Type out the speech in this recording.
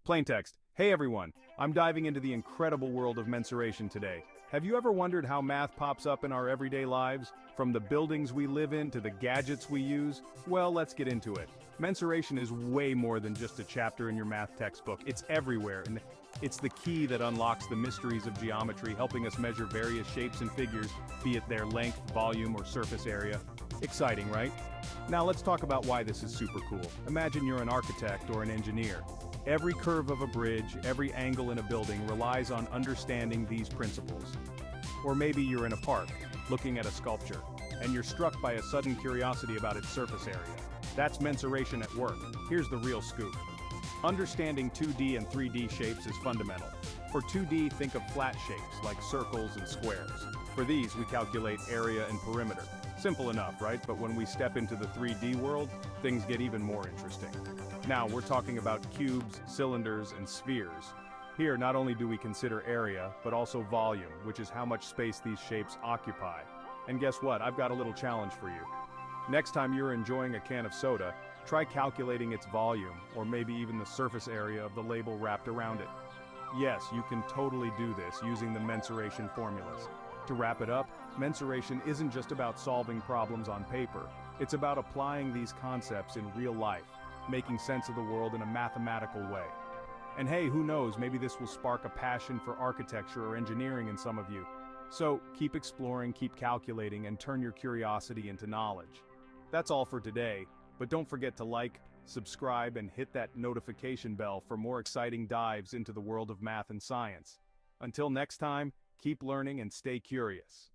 Plain text. Hey everyone, I'm diving into the incredible world of mensuration today. Have you ever wondered how math pops up in our everyday lives? From the buildings we live in to the gadgets we use? Well, let's get into it. Mensuration is way more than just a chapter in your math textbook. It's everywhere, and it's the key that unlocks the mysteries of geometry, helping us measure various shapes and figures, be it their length, volume, or surface area. Exciting, right? Now let's talk about why this is super cool. Imagine you're an architect or an engineer. Every curve of a bridge, every angle in a building relies on understanding these principles. Or maybe you're in a park, looking at a sculpture, and you're struck by a sudden curiosity about its surface area. That's mensuration at work. Here's the real scoop. Understanding 2D and 3D shapes is fundamental. For 2D, think of flat shapes like circles and squares. For these, we calculate area and perimeter. Simple enough, right? But when we step into the 3D world, things get even more interesting. Now, we're talking about cubes, cylinders, and spheres. Here, not only do we consider area, but also volume, which is how much space these shapes occupy. And guess what? I've got a little challenge for you. Next time you're enjoying a can of soda, try calculating its volume, or maybe even the surface area of the label wrapped around it. Yes, you can totally do this using the mensuration formulas. To wrap it up, mensuration isn't just about solving problems on paper. It's about applying these concepts in real life, making sense of the world in a mathematical way. And hey, who knows, maybe this will spark a passion for architecture or engineering in some of you. So, keep exploring, keep calculating, and turn your curiosity into knowledge. That's all for today, but don't forget to like, subscribe, and hit that notification bell for more exciting dives into the world of math and science. Until next time, keep learning and stay curious.